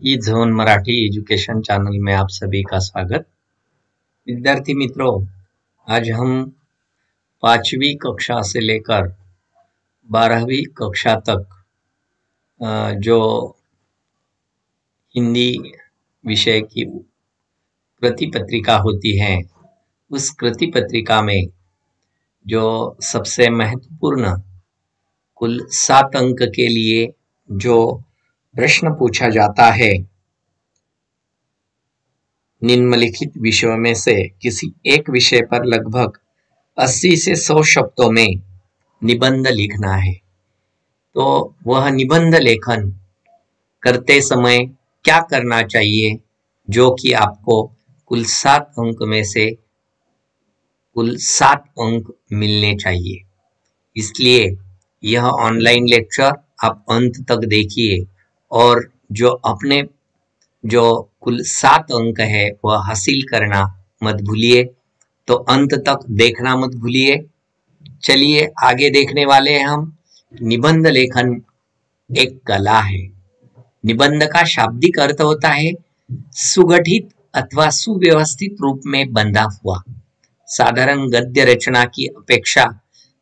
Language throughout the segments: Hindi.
ई झोन मराठी एजुकेशन चैनल में आप सभी का स्वागत। विद्यार्थी मित्रों, आज हम 5वीं कक्षा से लेकर 12वीं कक्षा तक जो हिंदी विषय की कृति पत्रिका होती है, उस कृति पत्रिका में जो सबसे महत्वपूर्ण कुल 7 अंक के लिए जो प्रश्न पूछा जाता है, निम्नलिखित विषयों में से किसी एक विषय पर लगभग 80 से 100 शब्दों में निबंध लिखना है। तो वह निबंध लेखन करते समय क्या करना चाहिए, जो कि आपको कुल 7 अंक में से कुल 7 अंक मिलने चाहिए। इसलिए यह ऑनलाइन लेक्चर आप अंत तक देखिए और जो कुल 7 अंक है वह हासिल करना मत भूलिए। तो अंत तक देखना मत भूलिए। चलिए आगे देखने वाले हैं हम। निबंध लेखन एक कला है। निबंध का शाब्दिक अर्थ होता है सुगठित अथवा सुव्यवस्थित रूप में बंधा हुआ। साधारण गद्य रचना की अपेक्षा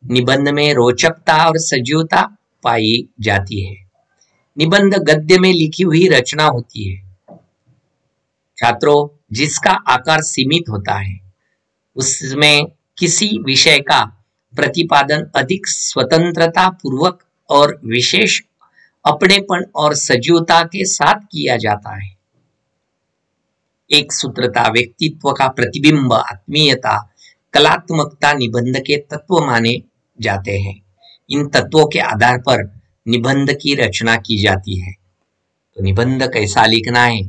निबंध में रोचकता और सजीवता पाई जाती है। निबंध गद्य में लिखी हुई रचना होती है छात्रों, जिसका आकार सीमित होता है। उसमें किसी विषय का प्रतिपादन अधिक स्वतंत्रता पूर्वक और विशेष अपनेपन और सजीवता के साथ किया जाता है। एक सूत्रता, व्यक्तित्व का प्रतिबिंब, आत्मीयता, कलात्मकता निबंध के तत्व माने जाते हैं। इन तत्वों के आधार पर निबंध की रचना की जाती है। तो निबंध कैसा लिखना है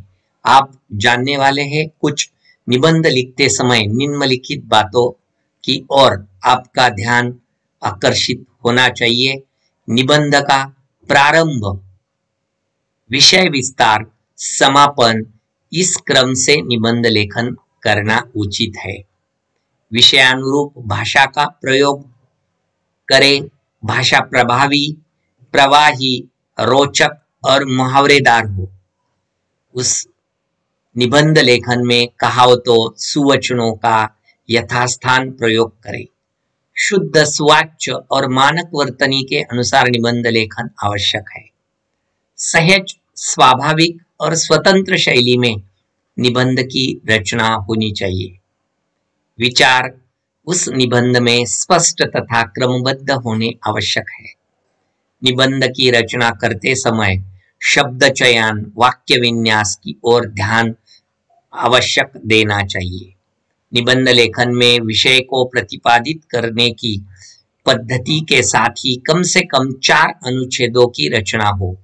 आप जानने वाले हैं। कुछ निबंध लिखते समय निम्नलिखित बातों की ओर आपका ध्यान आकर्षित होना चाहिए। निबंध का प्रारंभ, विषय विस्तार, समापन, इस क्रम से निबंध लेखन करना उचित है। विषयानुरूप भाषा का प्रयोग करें। भाषा प्रभावी, प्रवाही, रोचक और मुहावरेदार हो। उस निबंध लेखन में कहावतों, सुवचनों का यथास्थान प्रयोग करें। शुद्ध सुवाच्य और मानक वर्तनी के अनुसार निबंध लेखन आवश्यक है। सहज, स्वाभाविक और स्वतंत्र शैली में निबंध की रचना होनी चाहिए। विचार उस निबंध में स्पष्ट तथा क्रमबद्ध होने आवश्यक है। निबंध की रचना करते समय शब्द चयन, वाक्य विन्यास की ओर ध्यान आवश्यक देना चाहिए। निबंध लेखन में विषय को प्रतिपादित करने की पद्धति के साथ ही कम से कम 4 अनुच्छेदों की रचना हो।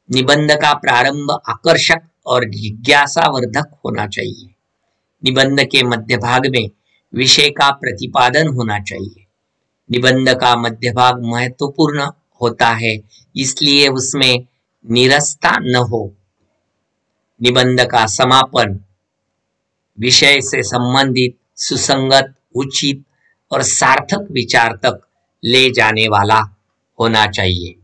निबंध का प्रारंभ आकर्षक और जिज्ञासावर्धक होना चाहिए। निबंध के मध्य भाग में विषय का प्रतिपादन होना चाहिए। निबंध का मध्य भाग महत्वपूर्ण होता है, इसलिए उसमें नीरसता न हो। निबंध का समापन विषय से संबंधित, सुसंगत, उचित और सार्थक विचार तक ले जाने वाला होना चाहिए।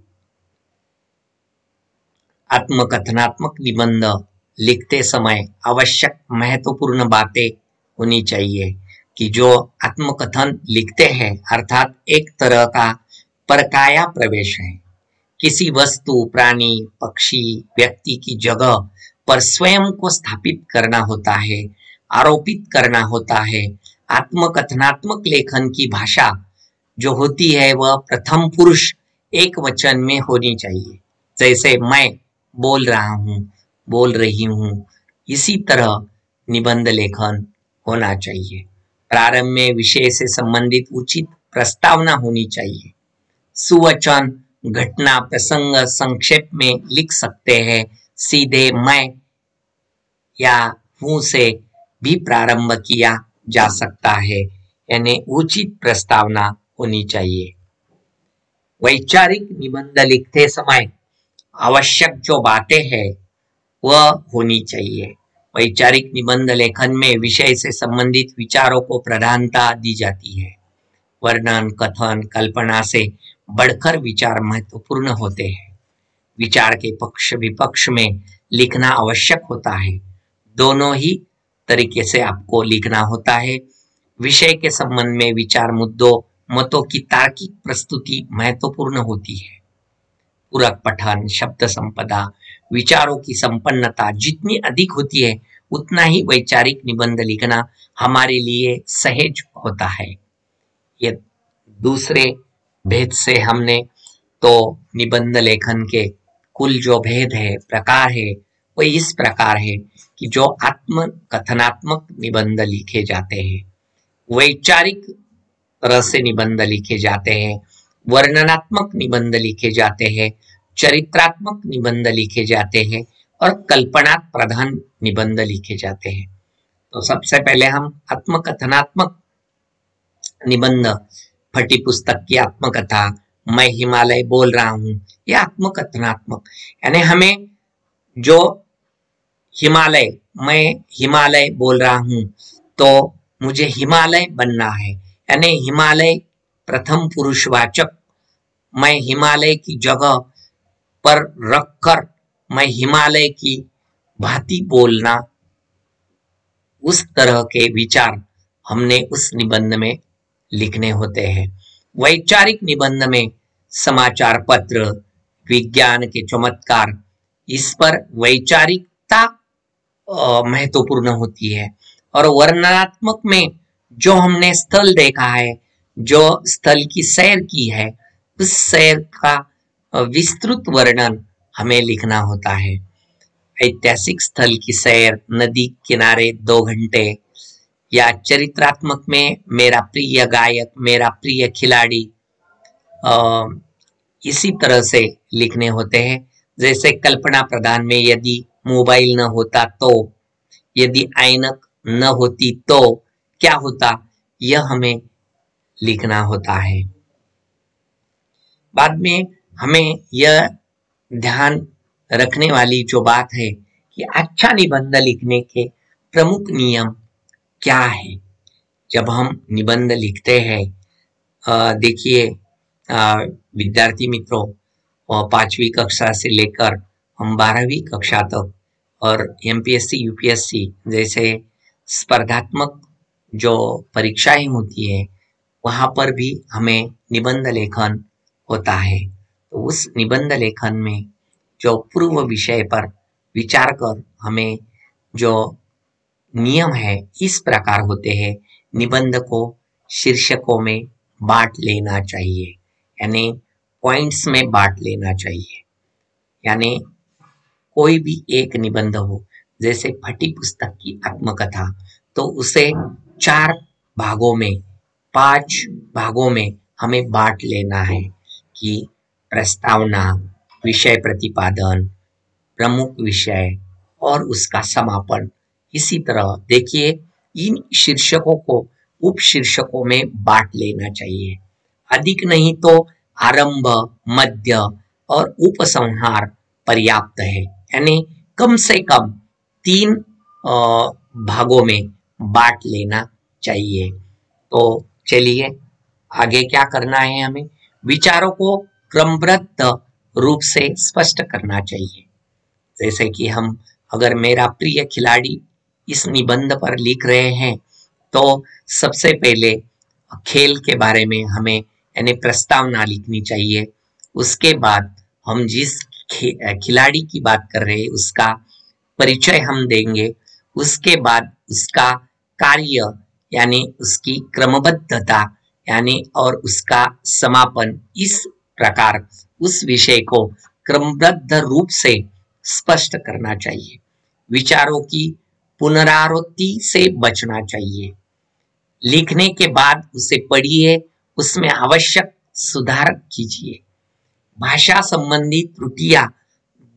आत्मकथनात्मक निबंध लिखते समय आवश्यक महत्वपूर्ण बातें होनी चाहिए कि जो आत्मकथन लिखते हैं अर्थात एक तरह का परकाया प्रवेश है। किसी वस्तु, प्राणी, पक्षी, व्यक्ति की जगह पर स्वयं को स्थापित करना होता है, आरोपित करना होता है। आत्मकथनात्मक लेखन की भाषा जो होती है वह प्रथम पुरुष एक वचन में होनी चाहिए। जैसे मैं बोल रहा हूँ, बोल रही हूँ, इसी तरह निबंध लेखन होना चाहिए। प्रारंभ में विषय से संबंधित उचित प्रस्तावना होनी चाहिए। सुवचन, घटना, प्रसंग संक्षेप में लिख सकते हैं। सीधे मैं या हूं से भी प्रारंभ किया जा सकता है, यानी उचित प्रस्तावना होनी चाहिए। वैचारिक निबंध लिखते समय आवश्यक जो बातें हैं वह होनी चाहिए। वैचारिक निबंध लेखन में विषय से संबंधित विचारों को प्रधानता दी जाती है। वर्णन, कथन, कल्पना से बढ़कर विचार महत्वपूर्ण होते हैं। विचार के पक्ष विपक्ष में लिखना आवश्यक होता है। दोनों ही तरीके से आपको लिखना होता है। विषय के संबंध में विचार मुद्दों मतों की तार्किक प्रस्तुति महत्वपूर्ण होती है। पूरक पठन, शब्द संपदा, विचारों की संपन्नता जितनी अधिक होती है उतना ही वैचारिक निबंध लिखना हमारे लिए सहज होता है। ये दूसरे भेद से हमने तो निबंध लेखन के कुल जो भेद है, प्रकार है, वो इस प्रकार है कि जो आत्म कथनात्मक निबंध लिखे जाते हैं, वैचारिक तरह से निबंध लिखे जाते हैं, वर्णनात्मक निबंध लिखे जाते हैं, चरित्रात्मक निबंध लिखे जाते हैं और कल्पना प्रधान निबंध लिखे जाते हैं। तो सबसे पहले हम आत्मकथनात्मक निबंध, फटी पुस्तक की आत्मकथा, मैं हिमालय बोल रहा हूं, ये आत्मकथनात्मक, यानी हमें जो हिमालय, मैं हिमालय बोल रहा हूं तो मुझे हिमालय बनना है, यानी हिमालय प्रथम पुरुषवाचक, मैं हिमालय की जगह पर रखकर मैं हिमालय की भांति बोलना, उस तरह के विचार हमने उस निबंध में लिखने होते हैं। वैचारिक निबंध में समाचार पत्र, विज्ञान के चमत्कार, इस पर वैचारिकता महत्वपूर्ण होती है। और वर्णनात्मक में जो हमने स्थल देखा है, जो स्थल की सैर की है, उस सैर का विस्तृत वर्णन हमें लिखना होता है। ऐतिहासिक स्थल की सैर, नदी किनारे 2 घंटे, या चरित्रात्मक में मेरा प्रिय गायक, मेरा प्रिय खिलाड़ी, इसी तरह से लिखने होते हैं। जैसे कल्पना प्रधान में यदि मोबाइल न होता तो, यदि ऐनक न होती तो क्या होता, यह हमें लिखना होता है। बाद में हमें यह ध्यान रखने वाली जो बात है कि अच्छा निबंध लिखने के प्रमुख नियम क्या है। जब हम निबंध लिखते हैं, देखिए विद्यार्थी मित्रों, 5वीं कक्षा से लेकर हम 12वीं कक्षा तक और एमपीएससी यूपीएससी जैसे स्पर्धात्मक जो परीक्षाएं होती है, वहां पर भी हमें निबंध लेखन होता है। तो उस निबंध लेखन में जो पूर्व विषय पर विचार कर हमें जो नियम है इस प्रकार होते हैं। निबंध को शीर्षकों में बांट लेना चाहिए, यानी पॉइंट्स में बांट लेना चाहिए। यानी कोई भी एक निबंध हो, जैसे फटी पुस्तक की आत्मकथा, तो उसे 4 भागों में, 5 भागों में हमें बांट लेना है कि प्रस्तावना, विषय प्रतिपादन, प्रमुख विषय और उसका समापन। इसी तरह देखिए, इन शीर्षकों को उप शीर्षकों में बांट लेना चाहिए। अधिक नहीं तो आरंभ, मध्य और उपसंहार पर्याप्त है, यानी कम से कम 3 भागों में बांट लेना चाहिए। तो चलिए आगे क्या करना है, हमें विचारों को क्रमबद्ध रूप से स्पष्ट करना चाहिए। जैसे कि हम अगर मेरा प्रिय खिलाड़ी इस निबंध पर लिख रहे हैं, तो सबसे पहले खेल के बारे में हमें यानी प्रस्तावना लिखनी चाहिए। उसके बाद हम जिस खिलाड़ी की बात कर रहे हैं उसका परिचय हम देंगे। उसके बाद उसका कार्य यानी उसकी क्रमबद्धता यानी और उसका समापन, इस प्रकार उस विषय को क्रमबद्ध रूप से स्पष्ट करना चाहिए। विचारों की पुनरावृत्ति से बचना चाहिए। लिखने के बाद उसे पढ़िए, उसमें आवश्यक सुधार कीजिए। भाषा संबंधी त्रुटियां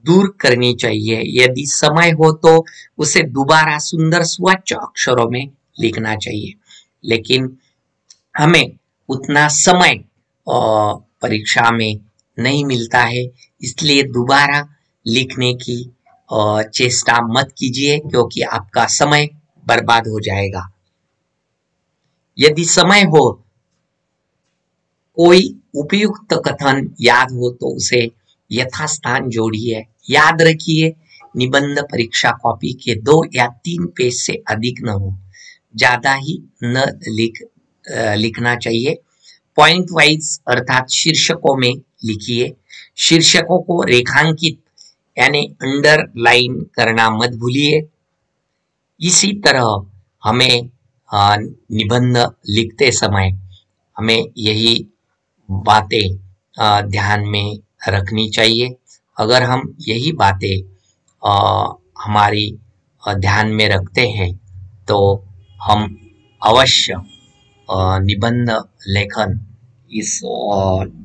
दूर करनी चाहिए। यदि समय हो तो उसे दोबारा सुंदर स्वच्छ अक्षरों में लिखना चाहिए, लेकिन हमें उतना समय परीक्षा में नहीं मिलता है, इसलिए दोबारा लिखने की चेष्टा मत कीजिए, क्योंकि आपका समय बर्बाद हो जाएगा। यदि समय हो, कोई उपयुक्त कथन याद हो तो उसे यथास्थान जोड़िए। याद रखिए, निबंध परीक्षा कॉपी के 2 या 3 पेज से अधिक न हो, ज्यादा ही न लिखना चाहिए। पॉइंट वाइज अर्थात शीर्षकों में लिखिए। शीर्षकों को रेखांकित यानी अंडरलाइन करना मत भूलिए। इसी तरह हमें निबंध लिखते समय हमें यही बातें ध्यान में रखनी चाहिए। अगर हम यही बातें हमारी ध्यान में रखते हैं तो हम अवश्य निबंध लेखन इस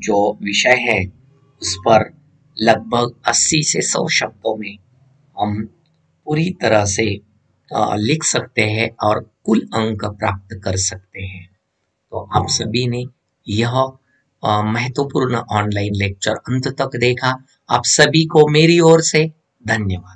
जो विषय है उस पर लगभग 80 से 100 शब्दों में हम पूरी तरह से लिख सकते हैं और कुल अंक प्राप्त कर सकते हैं। तो आप सभी ने यह महत्वपूर्ण ऑनलाइन लेक्चर अंत तक देखा। आप सभी को मेरी ओर से धन्यवाद।